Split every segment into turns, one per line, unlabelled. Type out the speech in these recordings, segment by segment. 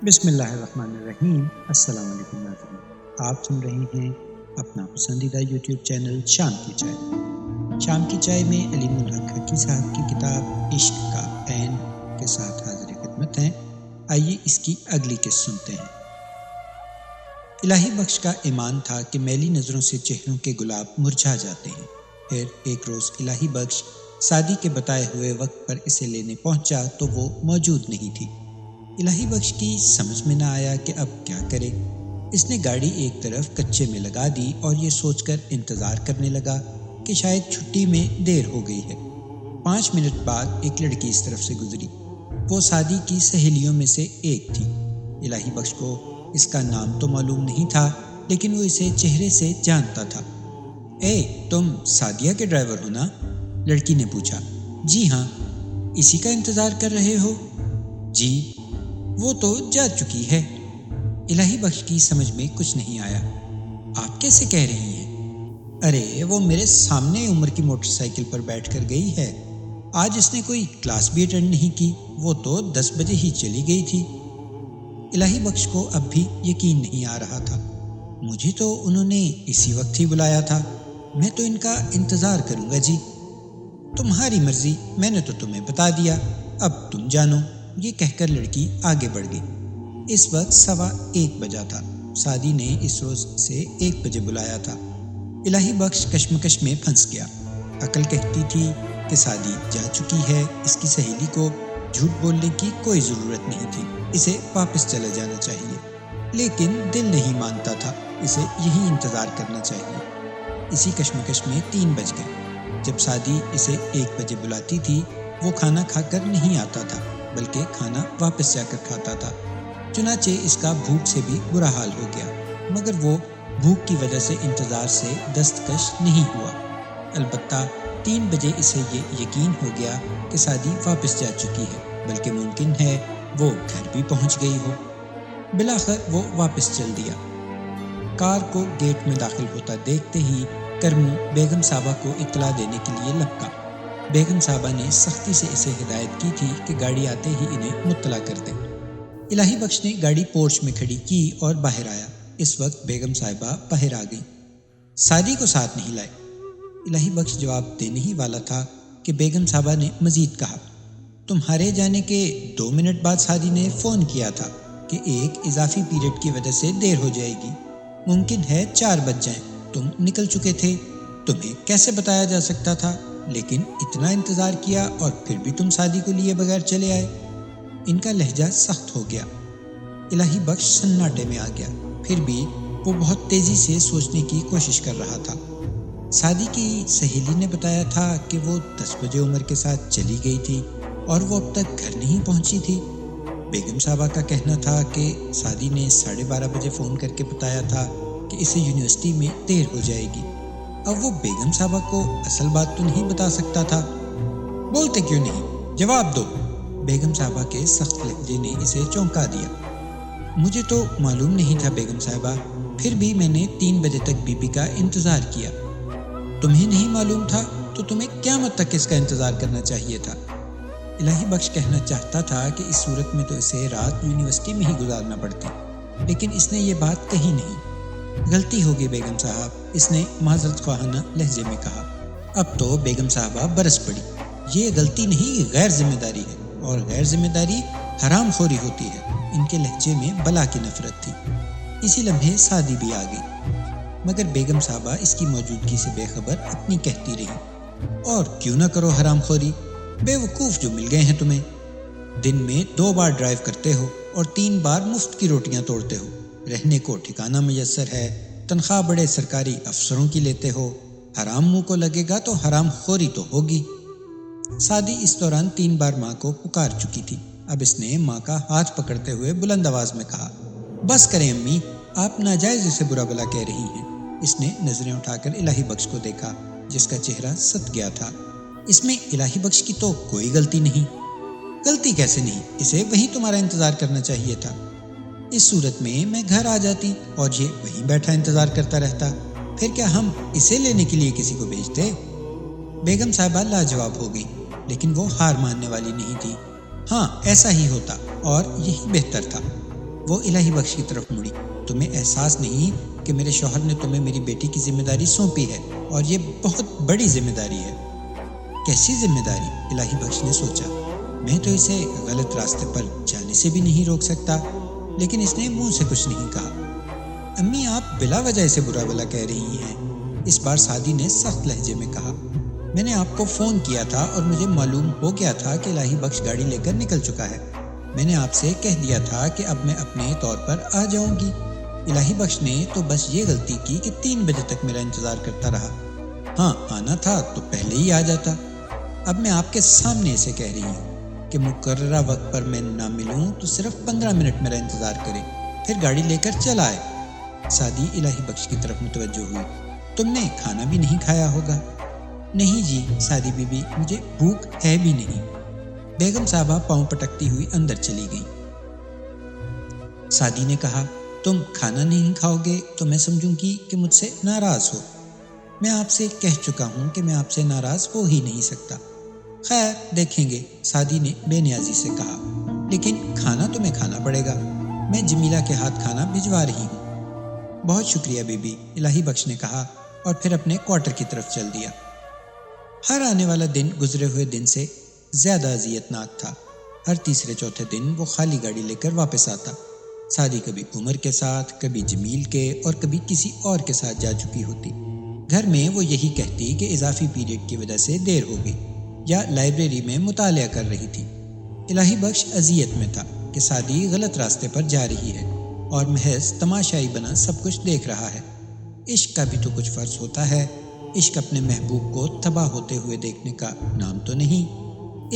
بسم اللہ الرحمن الرحیم۔ السلام علیکم ناظرین، آپ سن رہے ہیں اپنا پسندیدہ یوٹیوب چینل شام کی چائے۔ شام کی چائے میں علیم الحق حقی صاحب کی کتاب عشق کا عین کے ساتھ حاضر خدمت ہیں۔ آئیے اس کی اگلی قسط سنتے ہیں۔ الہی بخش کا ایمان تھا کہ میلی نظروں سے چہروں کے گلاب مرجھا جاتے ہیں۔ پھر ایک روز الہی بخش سعدی کے بتائے ہوئے وقت پر اسے لینے پہنچا تو وہ موجود نہیں تھی۔ الہی بخش کی سمجھ میں نہ آیا کہ اب کیا کرے۔ اس نے گاڑی ایک طرف کچے میں لگا دی اور یہ سوچ کر انتظار کرنے لگا کہ شاید چھٹی میں دیر ہو گئی ہے۔ 5 منٹ بعد ایک لڑکی اس طرف سے گزری۔ وہ سعدی کی سہیلیوں میں سے ایک تھی۔ الہی بخش کو اس کا نام تو معلوم نہیں تھا، لیکن وہ اسے چہرے سے جانتا تھا۔ اے تم سعدیہ کے ڈرائیور ہو نا؟ لڑکی نے پوچھا۔ جی ہاں۔ اسی کا انتظار کر رہے ہو؟ جی، وہ تو جا چکی ہے۔ الہی بخش کی سمجھ میں کچھ نہیں آیا۔ آپ کیسے کہہ رہی ہیں؟ ارے وہ میرے سامنے عمر کی موٹر سائیکل پر بیٹھ کر گئی ہے۔ آج اس نے کوئی کلاس بھی اٹینڈ نہیں کی، وہ تو 10 بجے ہی چلی گئی تھی۔ الہی بخش کو اب بھی یقین نہیں آ رہا تھا۔ مجھے تو انہوں نے اسی وقت ہی بلایا تھا، میں تو ان کا انتظار کروں گا جی۔ تمہاری مرضی، میں نے تو تمہیں بتا دیا، اب تم جانو، یہ کہہ کر لڑکی آگے بڑھ گئی۔ اس وقت 1:15 بجا تھا۔ سعدی نے اس روز سے 1 بجے بلایا تھا۔ الہی بخش کشمکش میں پھنس گیا۔ عقل کہتی تھی کہ سعدی جا چکی ہے، اس کی سہیلی کو جھوٹ بولنے کی کوئی ضرورت نہیں تھی، اسے واپس چلے جانا چاہیے۔ لیکن دل نہیں مانتا تھا، اسے یہی انتظار کرنا چاہیے۔ اسی کشمکش میں 3 بج گئے۔ جب سعدی اسے 1 بجے بلاتی تھی، وہ کھانا کھا کر نہیں آتا تھا، بلکہ کھانا واپس جا کر کھاتا تھا۔ چنانچہ اس کا بھوک سے بھی برا حال ہو گیا، مگر وہ بھوک کی وجہ سے انتظار سے دستکش نہیں ہوا۔ البتہ 3 بجے اسے یہ یقین ہو گیا کہ سعدی واپس جا چکی ہے، بلکہ ممکن ہے وہ گھر بھی پہنچ گئی ہو۔ بلاخر وہ واپس چل دیا۔ کار کو گیٹ میں داخل ہوتا دیکھتے ہی کرمو بیگم صاحبہ کو اطلاع دینے کے لیے لپکا۔ بیگم صاحبہ نے سختی سے اسے ہدایت کی تھی کہ گاڑی آتے ہی انہیں مطلع کر دے۔ الہی بخش نے گاڑی پورچ میں کھڑی کی اور باہر آیا۔ اس وقت بیگم صاحبہ باہر آ گئی۔ سعدی کو ساتھ نہیں لائے؟ الہی بخش جواب دینے ہی والا تھا کہ بیگم صاحبہ نے مزید کہا، تمہارے جانے کے 2 منٹ بعد سعدی نے فون کیا تھا کہ ایک اضافی پیریڈ کی وجہ سے دیر ہو جائے گی، ممکن ہے 4 بج جائیں، تم نکل چکے تھے، تمہیں کیسے بتایا جا سکتا تھا؟ لیکن اتنا انتظار کیا اور پھر بھی تم سعدی کو لیے بغیر چلے آئے۔ ان کا لہجہ سخت ہو گیا۔ الہی بخش سناٹے میں آ گیا، پھر بھی وہ بہت تیزی سے سوچنے کی کوشش کر رہا تھا۔ سعدی کی سہیلی نے بتایا تھا کہ وہ 10 بجے عمر کے ساتھ چلی گئی تھی اور وہ اب تک گھر نہیں پہنچی تھی۔ بیگم صاحبہ کا کہنا تھا کہ سعدی نے 12:30 بجے فون کر کے بتایا تھا کہ اسے یونیورسٹی میں دیر ہو جائے گی۔ اب وہ بیگم صاحبہ کو اصل بات تو نہیں بتا سکتا تھا۔ بولتے کیوں نہیں؟ جواب دو۔ بیگم صاحبہ کے سخت لہجے نے اسے چونکا دیا۔ مجھے تو معلوم نہیں تھا بیگم صاحبہ، پھر بھی میں نے 3 بجے تک بی بی کا انتظار کیا۔ تمہیں نہیں معلوم تھا تو تمہیں قیامت تک اس کا انتظار کرنا چاہیے تھا۔ الہی بخش کہنا چاہتا تھا کہ اس صورت میں تو اسے رات یونیورسٹی میں ہی گزارنا پڑتی، لیکن اس نے یہ بات کہی نہیں۔ غلطی ہوگی بیگم صاحب، اس نے معذرت خواہانہ لہجے میں کہا۔ اب تو بیگم صاحبہ برس پڑی۔ یہ غلطی نہیں، غیر ذمہ داری ہے، اور غیر ذمہ داری حرام خوری ہوتی ہے۔ ان کے لہجے میں بلا کی نفرت تھی۔ اسی لمحے سعدی بھی آ گئی، مگر بیگم صاحبہ اس کی موجودگی سے بے خبر اپنی کہتی رہی، اور کیوں نہ کرو حرام خوری، بے وقوف جو مل گئے ہیں تمہیں۔ دن میں 2 بار ڈرائیو کرتے ہو اور 3 بار مفت کی روٹیاں توڑتے ہو، رہنے کو ٹھکانہ میسر ہے، تنخواہ بڑے سرکاری افسروں کی لیتے ہو، حرام منہ کو لگے گا تو حرام خوری تو ہوگی۔ سعدی اس دوران 3 بار ماں کو پکار چکی تھی۔ اب اس نے ماں کا ہاتھ پکڑتے ہوئے بلند آواز میں کہا، بس کریں امی، آپ ناجائز اسے برا بلا کہہ رہی ہیں۔ اس نے نظریں اٹھا کر الہی بخش کو دیکھا، جس کا چہرہ ست گیا تھا۔ اس میں الہی بخش کی تو کوئی غلطی نہیں۔ غلطی کیسے نہیں؟ اسے وہیں تمہارا انتظار کرنا چاہیے تھا۔ اس صورت میں گھر آ جاتی اور یہ وہیں بیٹھا انتظار کرتا رہتا، پھر کیا ہم اسے لینے کے لیے کسی کو بھیجتے؟ بیگم صاحبہ لاجواب ہو گئی، لیکن وہ ہار ماننے والی نہیں تھی۔ ہاں ایسا ہی ہوتا اور یہی بہتر تھا۔ وہ الہی بخش کی طرف مڑی۔ تمہیں احساس نہیں کہ میرے شوہر نے تمہیں میری بیٹی کی ذمہ داری سونپی ہے، اور یہ بہت بڑی ذمہ داری ہے۔ کیسی ذمہ داری؟ الہی بخش نے سوچا۔ میں تو اسے غلط راستے پر جانے سے بھی نہیں روک سکتا، لیکن اس نے منہ سے کچھ نہیں کہا۔ امی، آپ بلا وجہ اسے برا بلا کہہ رہی ہیں، اس بار سعدی نے سخت لہجے میں کہا۔ میں نے آپ کو فون کیا تھا اور مجھے معلوم ہو گیا تھا کہ الہی بخش گاڑی لے کر نکل چکا ہے۔ میں نے آپ سے کہہ دیا تھا کہ اب میں اپنے طور پر آ جاؤں گی۔ الہی بخش نے تو بس یہ غلطی کی کہ 3 بجے تک میرا انتظار کرتا رہا۔ ہاں، آنا تھا تو پہلے ہی آ جاتا۔ اب میں آپ کے سامنے اسے کہہ رہی ہوں کہ مقررہ وقت پر میں نہ ملوں تو صرف 15 منٹ میرا انتظار کرے، پھر گاڑی لے کر چل آئے۔ سعدی الہی بخش کی طرف متوجہ ہوئی۔ تم نے کھانا بھی نہیں کھایا ہوگا؟ نہیں جی سعدی بی بی، مجھے بھوک ہے بھی نہیں۔ بیگم صاحبہ پاؤں پٹکتی ہوئی اندر چلی گئی۔ سعدی نے کہا، تم کھانا نہیں کھاؤ گے تو میں سمجھوں گی کہ مجھ سے ناراض ہو۔ میں آپ سے کہہ چکا ہوں کہ میں آپ سے ناراض ہو ہی نہیں سکتا۔ خیر دیکھیں گے، سعدی نے بے نیازی سے کہا، لیکن کھانا تمہیں کھانا پڑے گا۔ میں جمیلہ کے ہاتھ کھانا بھجوا رہی ہوں۔ بہت شکریہ بی بی، الہی بخش نے کہا اور پھر اپنے کوارٹر کی طرف چل دیا۔ ہر آنے والا دن گزرے ہوئے دن سے زیادہ اذیت ناک تھا۔ ہر تیسرے چوتھے دن وہ خالی گاڑی لے کر واپس آتا۔ سعدی کبھی عمر کے ساتھ، کبھی جمیل کے اور کبھی کسی اور کے ساتھ جا چکی ہوتی۔ گھر میں وہ یہی کہتی کہ اضافی پیریڈ کی وجہ سے دیر ہو گئی، یا لائبریری میں مطالعہ کر رہی تھی۔ الہی بخش اذیت میں تھا کہ سعدی غلط راستے پر جا رہی ہے اور محض تماشائی بنا سب کچھ دیکھ رہا ہے۔ عشق کا بھی تو کچھ فرض ہوتا ہے۔ عشق اپنے محبوب کو تباہ ہوتے ہوئے دیکھنے کا نام تو نہیں۔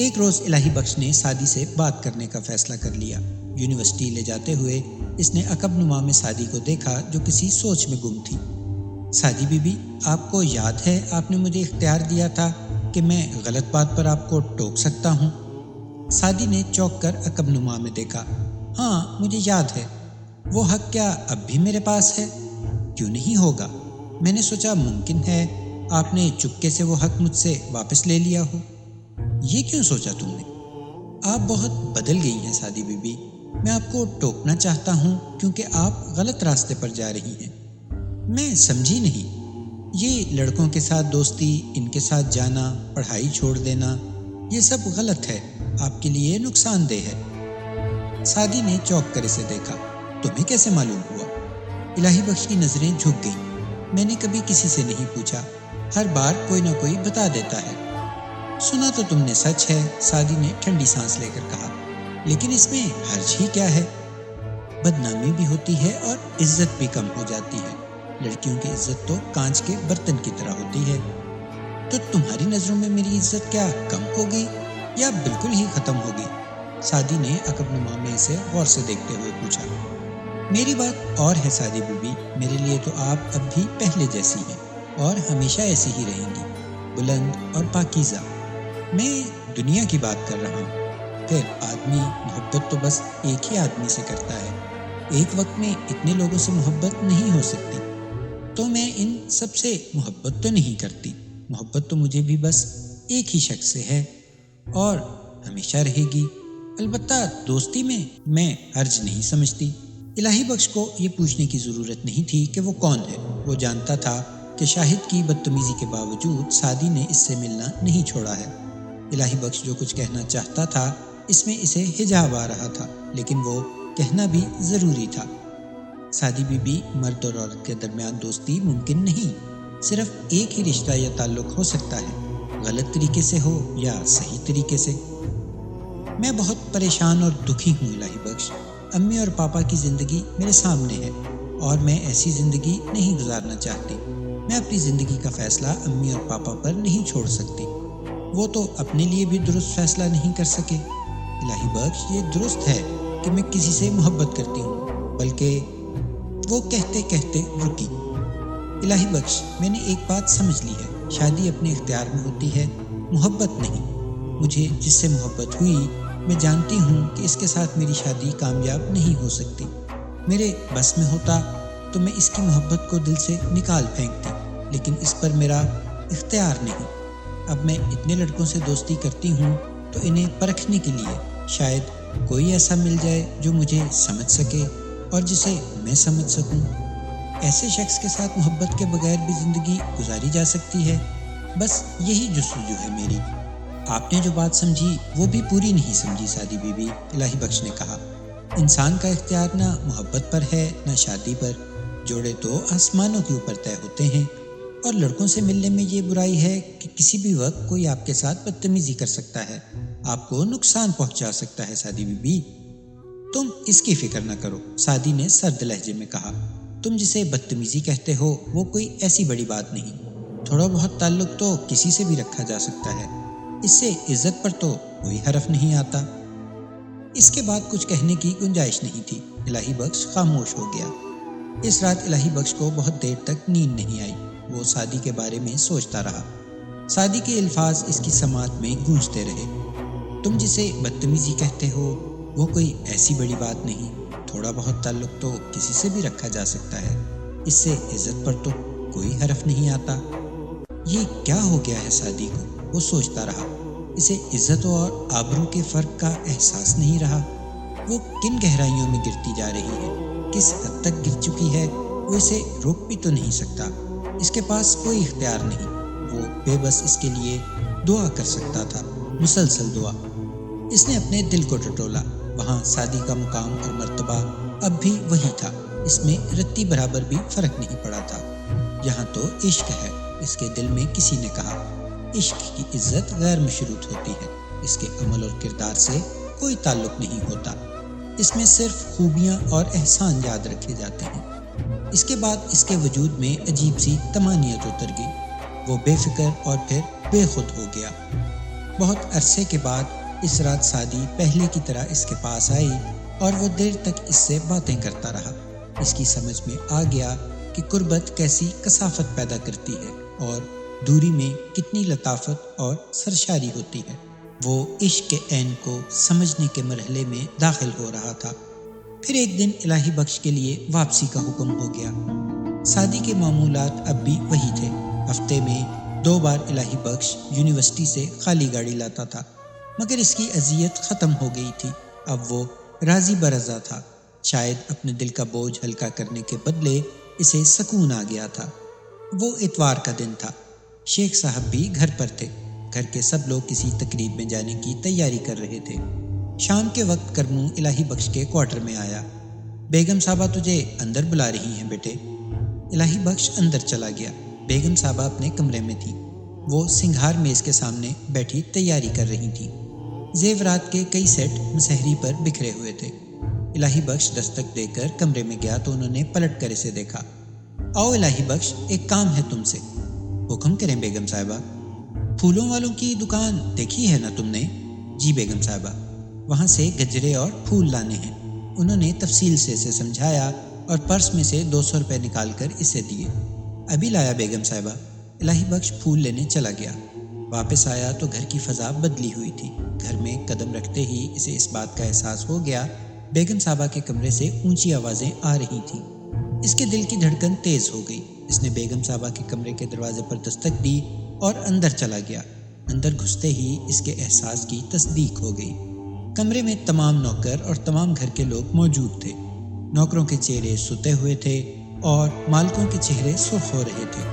ایک روز الہی بخش نے سعدی سے بات کرنے کا فیصلہ کر لیا۔ یونیورسٹی لے جاتے ہوئے اس نے عقب نما میں سعدی کو دیکھا جو کسی سوچ میں گم تھی۔ سعدی بی بی، آپ کو یاد ہے آپ نے مجھے اختیار دیا تھا کہ میں غلط بات پر آپ کو ٹوک سکتا ہوں؟ سعدی نے چونک کر عقب نما میں دیکھا۔ ہاں مجھے یاد ہے۔ وہ حق کیا اب بھی میرے پاس ہے؟ کیوں نہیں ہوگا؟ میں نے سوچا ممکن ہے آپ نے چپکے سے وہ حق مجھ سے واپس لے لیا ہو۔ یہ کیوں سوچا تم نے؟ آپ بہت بدل گئی ہیں سعدی بی بی۔ میں آپ کو ٹوکنا چاہتا ہوں کیونکہ آپ غلط راستے پر جا رہی ہیں۔ میں سمجھی نہیں۔ یہ لڑکوں کے ساتھ دوستی، ان کے ساتھ جانا، پڑھائی چھوڑ دینا، یہ سب غلط ہے، آپ کے لیے نقصان دہ ہے۔ سعدی نے چونک کر اسے دیکھا۔ تمہیں کیسے معلوم ہوا؟ الہی بخش کی نظریں جھک گئیں۔ میں نے کبھی کسی سے نہیں پوچھا، ہر بار کوئی نہ کوئی بتا دیتا ہے۔ سنا تو تم نے سچ ہے، سعدی نے ٹھنڈی سانس لے کر کہا، لیکن اس میں حرج ہی کیا ہے؟ بدنامی بھی ہوتی ہے اور عزت بھی کم ہو جاتی ہے۔ لڑکیوں کی عزت تو کانچ کے برتن کی طرح ہوتی ہے۔ تو تمہاری نظروں میں میری عزت کیا کم ہو گئی یا بالکل ہی ختم ہو گئی؟ سعدی نے عقب نما میں اسے غور سے دیکھتے ہوئے پوچھا۔ میری بات اور ہے سعدی بی بی، میرے لیے تو آپ اب بھی پہلے جیسی ہیں اور ہمیشہ ایسی ہی رہیں گی، بلند اور پاکیزہ۔ میں دنیا کی بات کر رہا ہوں۔ پھر آدمی محبت تو بس ایک ہی آدمی سے کرتا ہے، ایک وقت میں اتنے لوگوں سے محبت نہیں ہو سکتی۔ تو میں ان سب سے محبت تو نہیں کرتی، محبت تو مجھے بھی بس ایک ہی شخص سے ہے اور ہمیشہ رہے گی۔ البتہ دوستی میں حرج نہیں سمجھتی۔ الہی بخش کو یہ پوچھنے کی ضرورت نہیں تھی کہ وہ کون ہے۔ وہ جانتا تھا کہ شاہد کی بدتمیزی کے باوجود سعدی نے اس سے ملنا نہیں چھوڑا ہے۔ الہی بخش جو کچھ کہنا چاہتا تھا اس میں اسے حجاب آ رہا تھا، لیکن وہ کہنا بھی ضروری تھا۔ سعدی بی بی، مرد اور عورت کے درمیان دوستی ممکن نہیں، صرف ایک ہی رشتہ یا تعلق ہو سکتا ہے، غلط طریقے سے ہو یا صحیح طریقے سے۔ میں بہت پریشان اور دکھی ہوں الہی بخش۔ امی اور پاپا کی زندگی میرے سامنے ہے اور میں ایسی زندگی نہیں گزارنا چاہتی۔ میں اپنی زندگی کا فیصلہ امی اور پاپا پر نہیں چھوڑ سکتی، وہ تو اپنے لیے بھی درست فیصلہ نہیں کر سکے۔ الہی بخش، یہ درست ہے کہ میں کسی سے محبت کرتی ہوں، بلکہ وہ کہتے کہتے رکی۔ الہی بخش، میں نے ایک بات سمجھ لی ہے، شادی اپنے اختیار میں ہوتی ہے، محبت نہیں۔ مجھے جس سے محبت ہوئی، میں جانتی ہوں کہ اس کے ساتھ میری شادی کامیاب نہیں ہو سکتی۔ میرے بس میں ہوتا تو میں اس کی محبت کو دل سے نکال پھینکتی، لیکن اس پر میرا اختیار نہیں۔ اب میں اتنے لڑکوں سے دوستی کرتی ہوں تو انہیں پرکھنے کے لیے شاید کوئی ایسا مل جائے جو مجھے سمجھ سکے اور جسے میں سمجھ سکوں۔ ایسے شخص کے ساتھ محبت کے بغیر بھی زندگی گزاری جا سکتی ہے۔ بس یہی جستجو ہے میری۔ آپ نے جو بات سمجھی وہ بھی پوری نہیں سمجھی سعدی بی بی، الہی بخش نے کہا۔ انسان کا اختیار نہ محبت پر ہے نہ شادی پر، جوڑے تو آسمانوں کے اوپر طے ہوتے ہیں، اور لڑکوں سے ملنے میں یہ برائی ہے کہ کسی بھی وقت کوئی آپ کے ساتھ بدتمیزی کر سکتا ہے، آپ کو نقصان پہنچا سکتا ہے سعدی بی بی۔ تم اس کی فکر نہ کرو، سعدی نے سرد لہجے میں کہا۔ تم جسے بدتمیزی کہتے ہو وہ کوئی ایسی بڑی بات نہیں، تھوڑا بہت تعلق تو کسی سے بھی رکھا جا سکتا ہے، اس سے عزت پر تو کوئی حرف نہیں آتا۔ اس کے بعد کچھ کہنے کی گنجائش نہیں تھی، الہی بخش خاموش ہو گیا۔ اس رات الہی بخش کو بہت دیر تک نیند نہیں آئی، وہ سعدی کے بارے میں سوچتا رہا۔ سعدی کے الفاظ اس کی سماعت میں گونجتے رہے۔ تم جسے بدتمیزی کہتے ہو وہ کوئی ایسی بڑی بات نہیں، تھوڑا بہت تعلق تو کسی سے بھی رکھا جا سکتا ہے، اس سے عزت پر تو کوئی حرف نہیں آتا۔ یہ کیا ہو گیا ہے سعدی کو، وہ سوچتا رہا۔ اسے عزت اور آبرو کے فرق کا احساس نہیں رہا۔ وہ کن گہرائیوں میں گرتی جا رہی ہے، کس حد تک گر چکی ہے، وہ اسے روک بھی تو نہیں سکتا۔ اس کے پاس کوئی اختیار نہیں، وہ بے بس اس کے لیے دعا کر سکتا تھا، مسلسل دعا۔ اس نے اپنے دل کو ٹٹولا، وہاں سعدی کا مقام اور مرتبہ اب بھی وہی تھا، اس میں رتی برابر بھی فرق نہیں پڑا تھا۔ یہاں تو عشق ہے، اس کے دل میں کسی نے کہا۔ عشق کی عزت غیر مشروط ہوتی ہے، اس کے عمل اور کردار سے کوئی تعلق نہیں ہوتا، اس میں صرف خوبیاں اور احسان یاد رکھے جاتے ہیں۔ اس کے بعد اس کے وجود میں عجیب سی طمانینت اتر گئی، وہ بے فکر اور پھر بے خود ہو گیا۔ بہت عرصے کے بعد اس رات سعدی پہلے کی طرح اس کے پاس آئی اور وہ دیر تک اس سے باتیں کرتا رہا۔ اس کی سمجھ میں آ گیا کہ قربت کیسی کثافت پیدا کرتی ہے اور دوری میں کتنی لطافت اور سرشاری ہوتی ہے۔ وہ عشق کے عین کو سمجھنے کے مرحلے میں داخل ہو رہا تھا۔ پھر ایک دن الہی بخش کے لیے واپسی کا حکم ہو گیا۔ سعدی کے معمولات اب بھی وہی تھے، ہفتے میں 2 بار الہی بخش یونیورسٹی سے خالی گاڑی لاتا تھا، مگر اس کی اذیت ختم ہو گئی تھی۔ اب وہ راضی برضا تھا، شاید اپنے دل کا بوجھ ہلکا کرنے کے بدلے اسے سکون آ گیا تھا۔ وہ اتوار کا دن تھا، شیخ صاحب بھی گھر پر تھے، گھر کے سب لوگ کسی تقریب میں جانے کی تیاری کر رہے تھے۔ شام کے وقت کرمو الہی بخش کے کوارٹر میں آیا۔ بیگم صاحبہ تجھے اندر بلا رہی ہیں بیٹے۔ الہی بخش اندر چلا گیا۔ بیگم صاحبہ اپنے کمرے میں تھی، وہ سنگھار میز کے سامنے بیٹھی تیاری کر رہی تھی۔ زیورات کے کئی سیٹ مسحری پر بکھرے ہوئے تھے۔ الہی بخش دستک دے کر کمرے میں گیا تو انہوں نے پلٹ کر اسے دیکھا۔ آؤ الہی بخش، ایک کام ہے تم سے۔ حکم کریں بیگم صاحبہ۔ پھولوں والوں کی دکان دیکھی ہے نا تم نے؟ جی بیگم صاحبہ، وہاں سے گجرے اور پھول لانے ہیں۔ انہوں نے تفصیل سے اسے سمجھایا اور پرس میں سے 200 روپے نکال کر اسے دیے۔ ابھی لایا بیگم صاحبہ۔ الہی بخش پھول لینے چلا گیا۔ واپس آیا تو گھر کی فضا بدلی ہوئی تھی۔ گھر میں قدم رکھتے ہی اسے اس بات کا احساس ہو گیا، بیگم صاحبہ کے کمرے سے اونچی آوازیں آ رہی تھیں۔ اس کے دل کی دھڑکن تیز ہو گئی۔ اس نے بیگم صاحبہ کے کمرے کے دروازے پر دستک دی اور اندر چلا گیا۔ اندر گھستے ہی اس کے احساس کی تصدیق ہو گئی۔ کمرے میں تمام نوکر اور تمام گھر کے لوگ موجود تھے۔ نوکروں کے چہرے ستے ہوئے تھے اور مالکوں کے چہرے سرخ ہو رہے تھے۔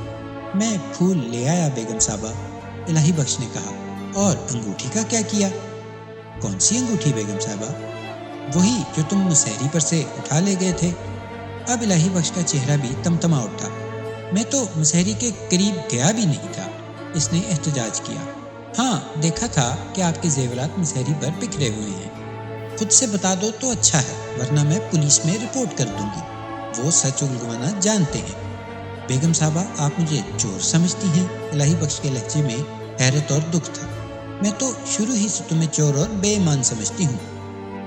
میں پھول لے آیا بیگم صاحبہ، الہی بخش نے کہا۔ اور انگوٹھی کا کیا کیا؟ کون سی انگوٹھی بیگم صاحبہ؟ وہی جو تم مسحری پر سے اٹھا لے گئے تھے۔ اب الہی بخش کا چہرہ بھی تمتما اٹھا۔ میں تو مسحری کے قریب گیا بھی نہیں تھا، اس نے احتجاج کیا۔ ہاں دیکھا تھا کہ آپ کے زیورات مسحری پر بکھرے ہوئے ہیں۔ خود سے بتا دو تو اچھا ہے، ورنہ میں پولیس میں رپورٹ کر دوں گی، وہ سچ اگلوانا جانتے ہیں۔ بیگم صاحبہ آپ مجھے چور سمجھتی ہیں؟ الہی بخش کے لہجے میں حیرت اور دکھ تھا۔ میں تو شروع ہی سے تمہیں چور اور بے ایمان سمجھتی ہوں،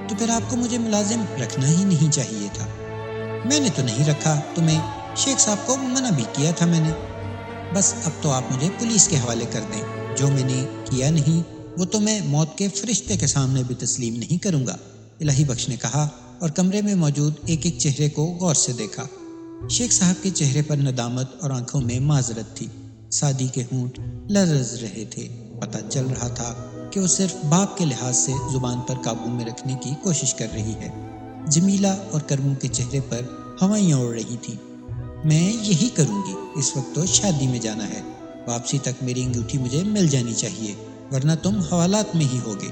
تو پھر آپ کو مجھے ملازم رکھنا ہی نہیں چاہیے تھا۔ میں نے تو نہیں رکھا تمہیں، شیخ صاحب کو منع بھی کیا تھا میں نے۔ بس اب تو آپ مجھے پولیس کے حوالے کر دیں، جو میں نے کیا نہیں وہ تو میں موت کے فرشتے کے سامنے بھی تسلیم نہیں کروں گا، الہی بخش نے کہا اور کمرے میں موجود ایک ایک چہرے کو غور سے دیکھا۔ شیخ صاحب کے چہرے پر ندامت اور آنکھوں میں معذرت تھی۔ سعدی کے ہونٹ لرز رہے تھے، پتہ چل رہا تھا کہ وہ صرف باپ کے لحاظ سے زبان پر قابو میں رکھنے کی کوشش کر رہی ہے۔ جمیلہ اور کرمو کے چہرے پر ہوائیاں اڑ رہی تھیں۔ میں یہی کروں گی، اس وقت تو شادی میں جانا ہے، واپسی تک میری انگوٹھی مجھے مل جانی چاہیے، ورنہ تم حوالات میں ہی ہوگے۔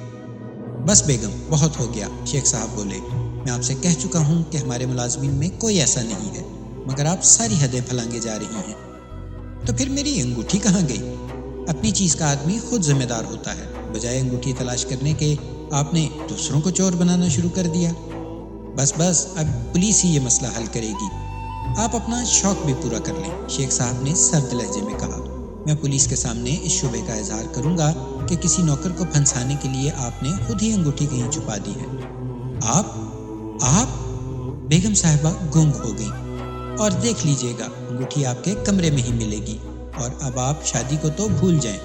بس بیگم، بہت ہو گیا، شیخ صاحب بولے۔ میں آپ سے کہہ چکا ہوں کہ ہمارے ملازمین میں کوئی ایسا نہیں ہے، مگر آپ ساری حدیں پھلانگے جا رہی ہیں۔ تو پھر میری انگوٹھی کہاں گئی؟ اپنی چیز کا آدمی خود ذمہ دار ہوتا ہے، بجائے انگوٹھی تلاش کرنے کے آپ نے دوسروں کو چور بنانا شروع کر دیا۔ بس اب پولیس ہی یہ مسئلہ حل کرے گی، آپ اپنا شوق بھی پورا کر لیں، شیخ صاحب نے سرد لہجے میں کہا۔ میں پولیس کے سامنے اس شبے کا اظہار کروں گا کہ کسی نوکر کو پھنسانے کے لیے آپ نے خود ہی انگوٹھی کہیں چھپا دی ہے۔ آپ بیگم صاحبہ گنگ ہو گئیں۔ اور دیکھ لیجئے گا، انگوٹھی آپ کے کمرے میں ہی ملے گی، اور اب آپ شادی کو تو بھول جائیں،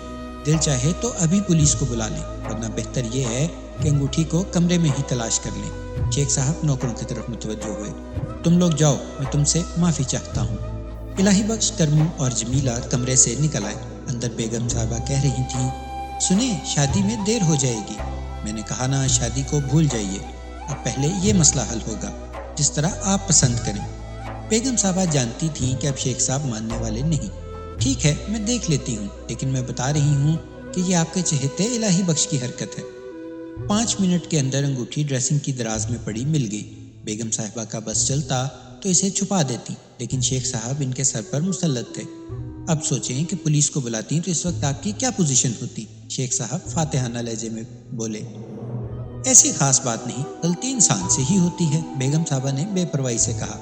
دل چاہے تو ابھی پولیس کو بلا لیں، ورنہ بہتر یہ ہے کہ انگوٹھی کو کمرے میں ہی تلاش کر لیں۔ شیخ صاحب نوکروں کی طرف متوجہ ہوئے۔ تم لوگ جاؤ، میں تم سے معافی چاہتا ہوں۔ الہی بخش، کرمو اور جمیلہ کمرے سے نکل آئے۔ اندر بیگم صاحبہ کہہ رہی تھیں، سنیں، شادی میں دیر ہو جائے گی۔ میں نے کہا نا، شادی کو بھول جائیے، اب پہلے یہ مسئلہ حل ہوگا، جس طرح آپ پسند کریں۔ بیگم صاحبہ جانتی تھیں کہ اب شیخ صاحب ماننے والے نہیں۔ ٹھیک ہے، میں دیکھ لیتی ہوں، لیکن میں بتا رہی ہوں کہ یہ آپ کے چہتے الہی بخش کی حرکت ہے۔ 5 منٹ کے اندر انگوٹھی ڈریسنگ کی دراز میں پڑی مل گئی۔ بیگم صاحبہ کا بس چلتا تو اسے چھپا دیتی، لیکن شیخ صاحب ان کے سر پر مسلط تھے۔ اب سوچیں کہ پولیس کو بلاتی تو اس وقت آپ کی کیا پوزیشن ہوتی؟ شیخ صاحب فاتحانہ لہجے میں بولے۔ ایسی خاص بات نہیں، غلطی انسان سے ہی ہوتی ہے، بیگم صاحبہ نے بے پرواہی سے کہا۔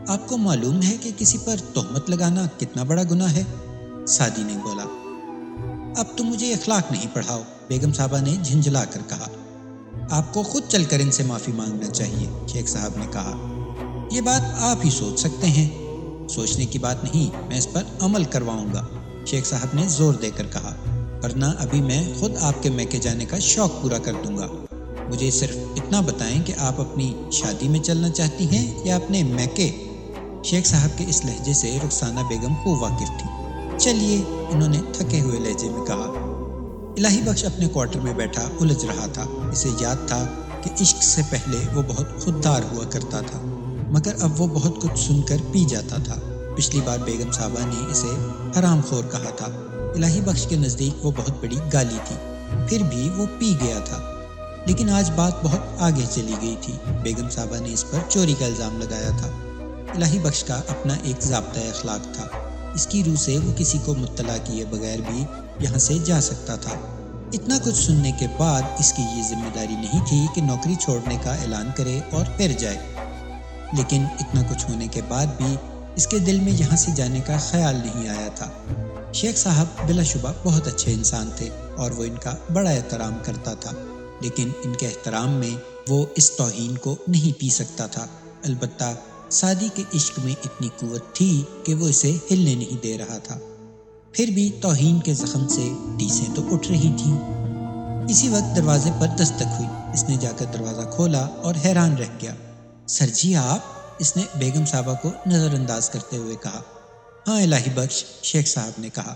آپ کو معلوم ہے کہ کسی پر تہمت لگانا کتنا بڑا گناہ ہے؟ سعدی نے بولا۔ اب تم مجھے اخلاق نہیں پڑھاؤ، بیگم صاحبہ نے جھنجھلا کر کہا۔ آپ کو خود چل کر ان سے معافی مانگنا چاہیے، شیخ صاحب نے کہا۔ یہ بات آپ ہی سوچ سکتے ہیں۔ سوچنے کی بات نہیں، میں اس پر عمل کرواؤں گا، شیخ صاحب نے زور دے کر کہا، ورنہ ابھی میں خود آپ کے میکے جانے کا شوق پورا کر دوں گا۔ مجھے صرف اتنا بتائیں کہ آپ اپنی شادی میں چلنا چاہتی ہیں یا اپنے میکے؟ شیخ صاحب کے اس لہجے سے رخسانہ بیگم خوب واقف تھی۔ چلیے، انہوں نے تھکے ہوئے لہجے میں کہا۔ الہی بخش اپنے کوارٹر میں بیٹھا الجھ رہا تھا۔ اسے یاد تھا کہ عشق سے پہلے وہ بہت خوددار ہوا کرتا تھا، مگر اب وہ بہت کچھ سن کر پی جاتا تھا۔ پچھلی بار بیگم صاحبہ نے اسے حرام خور کہا تھا۔ الہی بخش کے نزدیک وہ بہت بڑی گالی تھی، پھر بھی وہ پی گیا تھا۔ لیکن آج بات بہت آگے چلی گئی تھی۔ بیگم صاحبہ نے اس پر چوری کا الزام لگایا تھا۔ الہی بخش کا اپنا ایک ضابطۂ اخلاق تھا، اس کی روح سے وہ کسی کو مطلع کیے بغیر بھی یہاں سے جا سکتا تھا۔ اتنا کچھ سننے کے بعد اس کی یہ ذمہ داری نہیں تھی کہ نوکری چھوڑنے کا اعلان کرے اور پھر جائے، لیکن اتنا کچھ ہونے کے بعد بھی اس کے دل میں یہاں سے جانے کا خیال نہیں آیا تھا۔ شیخ صاحب بلا شبہ بہت اچھے انسان تھے اور وہ ان کا بڑا احترام کرتا تھا، لیکن ان کے احترام میں وہ اس توہین کو نہیں پی سکتا تھا۔ البتہ سعدی کے عشق میں اتنی قوت تھی کہ وہ اسے ہلنے نہیں دے رہا تھا۔ پھر بھی توہین کے زخم سے ٹیسیں تو اٹھ رہی تھیں۔ اسی وقت دروازے پر دستک ہوئی۔ اس نے جا کر دروازہ کھولا اور حیران رہ گیا۔ سر جی آپ؟ اس نے بیگم صاحبہ کو نظر انداز کرتے ہوئے کہا۔ ہاں الہی بخش، شیخ صاحب نے کہا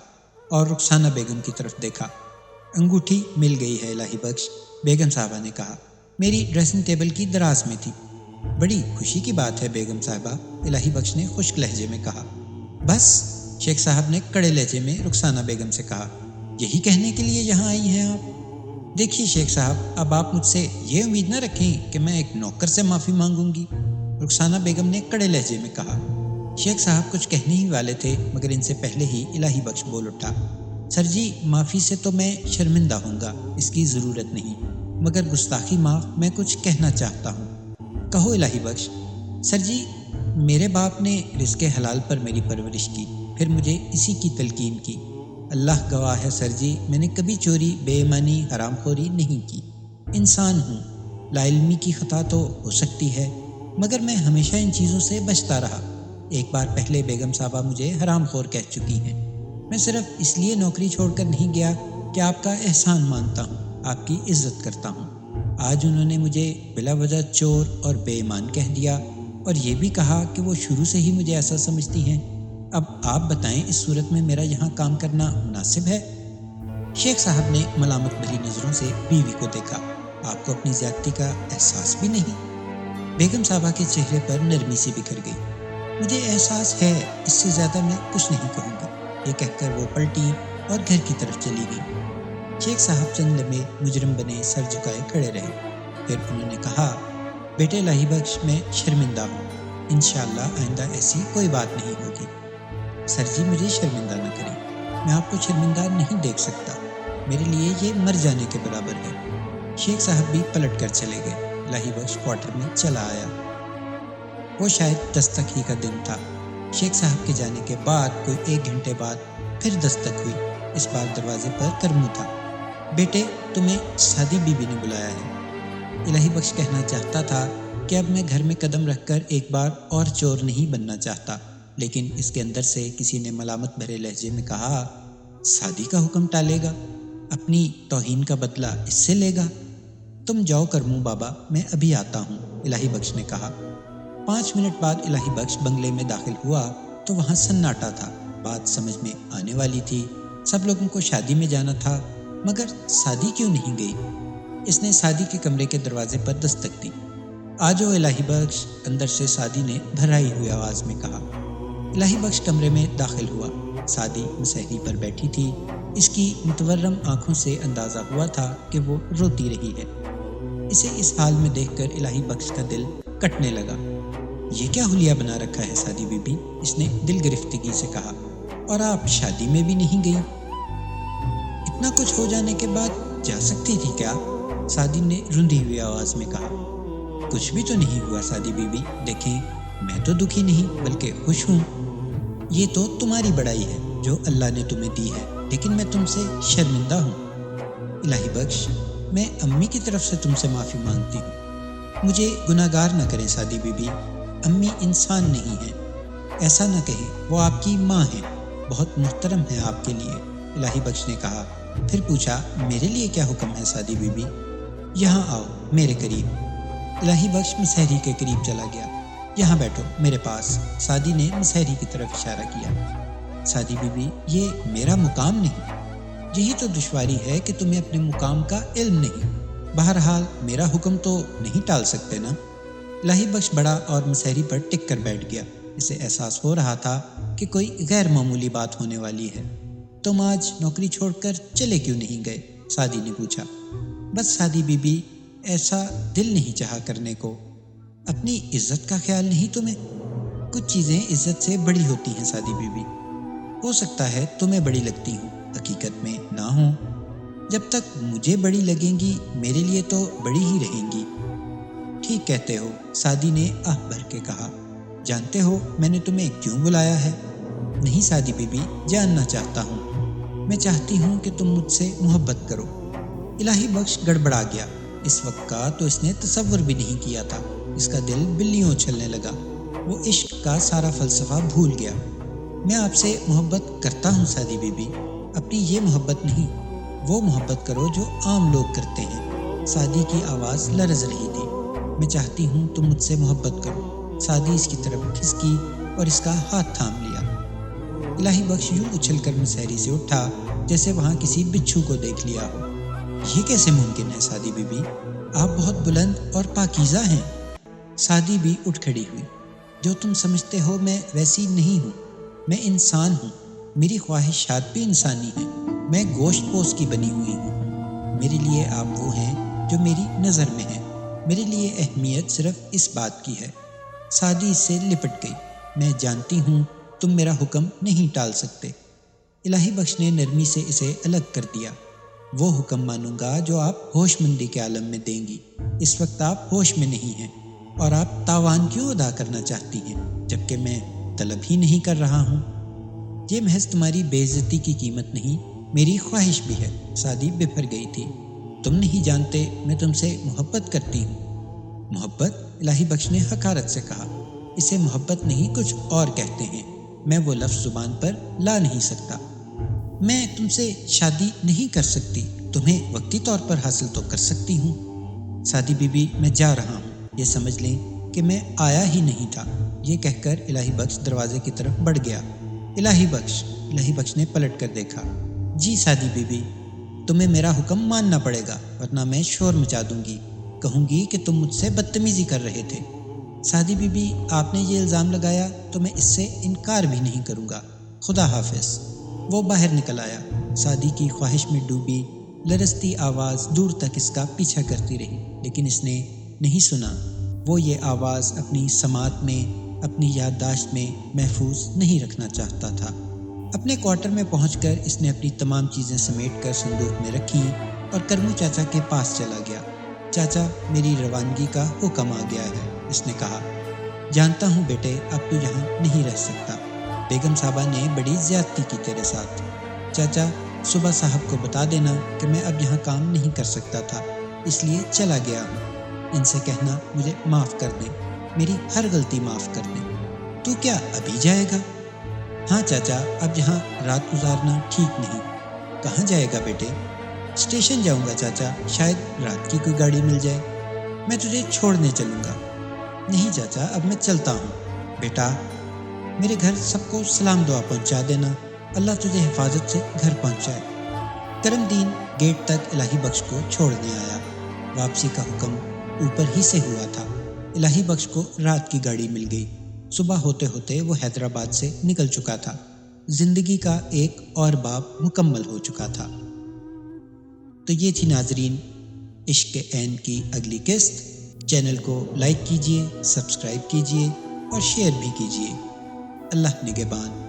اور رخسانہ بیگم کی طرف دیکھا۔ انگوٹھی مل گئی ہے الہی بخش، بیگم صاحبہ نے کہا، میری ڈریسنگ ٹیبل کی دراز میں تھی۔ بڑی خوشی کی بات ہے بیگم صاحبہ، الہی بخش نے خشک لہجے میں کہا۔ بس؟ شیخ صاحب نے کڑے لہجے میں رخسانہ بیگم سے کہا، یہی کہنے کے لیے یہاں آئی ہیں آپ؟ دیکھیے شیخ صاحب، اب آپ مجھ سے یہ امید نہ رکھیں کہ میں ایک نوکر سے معافی مانگوں گی، رخسانہ بیگم نے کڑے لہجے میں کہا۔ شیخ صاحب کچھ کہنے ہی والے تھے مگر ان سے پہلے ہی الہی بخش بول اٹھا۔ سر جی، معافی سے تو میں شرمندہ ہوں گا، اس کی ضرورت نہیں، مگر گستاخی معاف، میں کچھ کہنا چاہتا ہوں۔ کہو الہی بخش۔ سر جی، میرے باپ نے رزق حلال پر میری پرورش کی، پھر مجھے اسی کی تلقین کی۔ اللہ گواہ ہے سر جی، میں نے کبھی چوری، بے ایمانی، حرام خوری نہیں کی۔ انسان ہوں، لا علمی کی خطا تو ہو سکتی ہے، مگر میں ہمیشہ ان چیزوں سے بچتا رہا۔ ایک بار پہلے بیگم صاحبہ مجھے حرام خور کہہ چکی ہیں۔ میں صرف اس لیے نوکری چھوڑ کر نہیں گیا کہ آپ کا احسان مانتا ہوں، آپ کی عزت کرتا ہوں۔ آج انہوں نے مجھے بلا وجہ چور اور بے ایمان کہہ دیا اور یہ بھی کہا کہ وہ شروع سے ہی مجھے ایسا سمجھتی ہیں۔ اب آپ بتائیں، اس صورت میں میرا یہاں کام کرنا مناسب ہے؟ شیخ صاحب نے ملامت بھری نظروں سے بیوی کو دیکھا۔ آپ کو اپنی زیادتی کا احساس بھی نہیں؟ بیگم صاحبہ کے چہرے پر نرمی سی بکھر گئی۔ مجھے احساس ہے، اس سے زیادہ میں کچھ نہیں کہوں گی، یہ کہہ کر وہ پلٹی اور گھر کی طرف چلی گئی۔ شیخ صاحب چند لمحے مجرم بنے سر جھکائے کھڑے رہے، پھر انہوں نے کہا، بیٹے الہی بخش، میں شرمندہ ہوں، انشاءاللہ آئندہ ایسی کوئی بات نہیں ہوگی۔ سر جی، مجھے شرمندہ نہ کریں، میں آپ کو شرمندہ نہیں دیکھ سکتا، میرے لیے یہ مر جانے کے برابر ہے۔ شیخ صاحب بھی پلٹ کر چلے گئے۔ الہی بخش کوارٹر میں چلا آیا۔ وہ شاید دستک ہی کا دن تھا۔ شیخ صاحب کے جانے کے بعد کوئی 1 گھنٹے بعد پھر دستک ہوئی۔ اس بار دروازے پر کرمو تھا۔ بیٹے، تمہیں سعدی بی بی نے بلایا ہے۔ الہی بخش کہنا چاہتا تھا کہ اب میں گھر میں قدم رکھ کر ایک بار اور چور نہیں بننا چاہتا، لیکن اس کے اندر سے کسی نے ملامت بھرے لہجے میں کہا، سعدی کا حکم ٹالے گا، اپنی توہین کا بدلہ اس سے لے گا؟ تم جاؤ کرمو بابا، میں ابھی آتا ہوں، الہی بخش نے کہا۔ 5 منٹ بعد الہی بخش بنگلے میں داخل ہوا تو وہاں سناٹا تھا۔ بات سمجھ میں آنے والی تھی، سب لوگوں کو شادی میں جانا تھا، مگر سعدی کیوں نہیں گئی؟ اس نے سعدی کے کمرے کے دروازے پر دستک دی۔ آجو الہی بخش، اندر سے سعدی نے بھرائی ہوئی آواز میں کہا۔ الہی بخش کمرے میں داخل ہوا۔ سعدی مسہری پر بیٹھی تھی۔ اس کی متورم آنکھوں سے اندازہ ہوا تھا کہ وہ روتی رہی ہے۔ اسے اس حال میں دیکھ کر الہی بخش کا دل کٹنے لگا۔ یہ کیا حلیہ بنا رکھا ہے سعدی بی بی، اس نے دل گرفتگی سے کہا، اور آپ شادی میں بھی نہیں گئی؟ اتنا کچھ ہو جانے کے بعد جا سکتی تھی کیا؟ سعدی نے رندی ہوئی آواز میں کہا۔ کچھ بھی تو نہیں ہوا سعدی بی بی، دیکھیں میں تو دکھی نہیں بلکہ خوش ہوں۔ یہ تو تمہاری بڑائی ہے جو اللہ نے تمہیں دی ہے، لیکن میں تم سے شرمندہ ہوں۔ الہی بخش، میں امی کی طرف سے تم سے معافی مانگتی ہوں، مجھے گناہگار نہ کریں سعدی بی بی، امی انسان نہیں ہیں، ایسا نہ کہیں، وہ آپ کی ماں ہیں، بہت محترم ہیں آپ کے لیے، الہی بخش نے کہا۔ پھر پوچھا، میرے لیے کیا حکم ہے سعدی بی بی؟ یہاں آؤ میرے قریب۔ الہی بخش مسہری کے قریب چلا گیا۔ یہاں بیٹھو میرے پاس، سعدی نے مسہری کی طرف اشارہ کیا۔ سعدی بی بی، یہ میرا مقام نہیں، یہی تو دشواری ہے کہ تمہیں اپنے مقام کا علم نہیں۔ بہرحال میرا حکم تو نہیں ٹال سکتے نا؟ الہی بخش بڑا اور مسہری پر ٹک کر بیٹھ گیا۔ اسے احساس ہو رہا تھا کہ کوئی غیر معمولی بات ہونے والی ہے۔ تم آج نوکری چھوڑ کر چلے کیوں نہیں گئے؟ سعدی نے پوچھا۔ بس سعدی بی بی، ایسا دل نہیں چاہا کرنے کو۔ اپنی عزت کا خیال نہیں تمہیں؟ کچھ چیزیں عزت سے بڑی ہوتی ہیں سعدی بی بی، ہو سکتا ہے تمہیں بڑی لگتی ہوں، حقیقت میں نہ ہوں۔ جب تک مجھے بڑی لگیں گی میرے لیے تو بڑی ہی رہیں گی۔ ٹھیک کہتے ہو، سعدی نے آہ بھر کے کہا۔ جانتے ہو میں نے تمہیں کیوں بلایا ہے؟ نہیں سعدی بی بی، جاننا چاہتا ہوں۔ میں چاہتی ہوں کہ تم مجھ سے محبت کرو۔ الہی بخش گڑبڑا گیا۔ اس وقت کا تو اس نے تصور بھی نہیں کیا تھا۔ اس کا دل بلیوں اچھلنے لگا۔ وہ عشق کا سارا فلسفہ بھول گیا۔ میں آپ سے محبت کرتا ہوں سعدی بی بی، اپنی یہ محبت نہیں، وہ محبت کرو جو عام لوگ کرتے ہیں۔ سعدی کی آواز لرز رہی تھی۔ میں چاہتی ہوں تم مجھ سے محبت کرو۔ سعدی اس کی طرف کھسکی اور اس کا ہاتھ تھام لیا۔ الہی بخش یوں اچھل کر مسہری سے اٹھا جیسے وہاں کسی بچھو کو دیکھ لیا ہو۔ یہ کیسے ممکن ہے سعدی بی بی؟ آپ بہت بلند اور پاکیزہ ہیں۔ سعدی بھی اٹھ کھڑی ہوئی۔ جو تم سمجھتے ہو میں ویسی نہیں ہوں، میں انسان ہوں، میری خواہشات بھی انسانی ہیں، میں گوشت پوست کی بنی ہوئی ہوں۔ میرے لیے آپ وہ ہیں جو میری نظر میں ہیں، میرے لیے اہمیت صرف اس بات کی ہے۔ سعدی اس سے لپٹ گئی۔ میں جانتی ہوں تم میرا حکم نہیں ٹال سکتے۔ الہی بخش نے نرمی سے اسے الگ کر دیا۔ وہ حکم مانوں گا جو آپ ہوش مندی کے عالم میں دیں گی۔ اس وقت آپ ہوش میں نہیں ہیں، اور آپ تاوان کیوں ادا کرنا چاہتی ہیں جبکہ میں طلب ہی نہیں کر رہا ہوں؟ یہ محض تمہاری بے عزتی کی قیمت نہیں، میری خواہش بھی ہے۔ سعدی بفر گئی تھی۔ تم نہیں جانتے میں تم سے محبت کرتی ہوں۔ محبت؟ الہی بخش نے حقارت سے کہا۔ اسے محبت نہیں کچھ اور کہتے ہیں، میں وہ لفظ زبان پر لا نہیں سکتا۔ میں تم سے شادی نہیں کر سکتی، تمہیں وقتی طور پر حاصل تو کر سکتی ہوں۔ سعدی بی بی، میں جا رہا ہوں، یہ سمجھ لیں کہ میں آیا ہی نہیں تھا۔ یہ کہہ کر الہی بخش دروازے کی طرف بڑھ گیا۔ الہی بخش نے پلٹ کر دیکھا۔ جی سعدی بی بی، تمہیں میرا حکم ماننا پڑے گا ورنہ میں شور مچا دوں گی، کہوں گی کہ تم مجھ سے بدتمیزی کر رہے تھے۔ سعدی بی بی آپ نے یہ الزام لگایا تو میں اس سے انکار بھی نہیں کروں گا، خدا حافظ۔ وہ باہر نکل آیا۔ سعدی کی خواہش میں ڈوبی لرزتی آواز دور تک اس کا پیچھا کرتی رہی، لیکن اس نے نہیں سنا۔ وہ یہ آواز اپنی سماعت میں، اپنی یادداشت میں محفوظ نہیں رکھنا چاہتا تھا۔ اپنے کوارٹر میں پہنچ کر اس نے اپنی تمام چیزیں سمیٹ کر صندوق میں رکھیں اور کرمو چاچا کے پاس چلا گیا۔ چاچا، میری روانگی کا حکم آ گیا ہے، اس نے کہا۔ جانتا ہوں بیٹے، اب تو یہاں نہیں رہ سکتا، بیگم صاحبہ نے بڑی زیادتی کی تیرے ساتھ۔ چاچا، صبح صاحب کو بتا دینا کہ میں اب یہاں کام نہیں کر سکتا تھا، اس لیے چلا گیا ہوں۔ ان سے کہنا مجھے معاف کر دیں، میری ہر غلطی معاف کر دیں۔ تو کیا ابھی جائے گا؟ ہاں چاچا، اب یہاں رات گزارنا ٹھیک نہیں۔ کہاں جائے گا بیٹے؟ اسٹیشن جاؤں گا چاچا، شاید رات کی کوئی گاڑی مل جائے، میں تجھے چھوڑنے چلوں گا۔ نہیں چاچا، اب میں چلتا ہوں۔ بیٹا، میرے گھر سب کو سلام دعا پہنچا دینا، اللہ تجھے حفاظت سے گھر پہنچائے۔ کرم دین گیٹ تک الہی بخش کو چھوڑنے آیا۔ واپسی کا حکم اوپر ہی سے ہوا تھا۔ الہی بخش کو رات کی گاڑی مل گئی۔ صبح ہوتے ہوتے وہ حیدرآباد سے نکل چکا تھا۔ زندگی کا ایک اور باب مکمل ہو چکا تھا۔ تو یہ تھی ناظرین عشق عین کی اگلی قسط۔ چینل کو لائک کیجئے، سبسکرائب کیجئے اور شیئر بھی کیجئے۔ اللہ نگہبان۔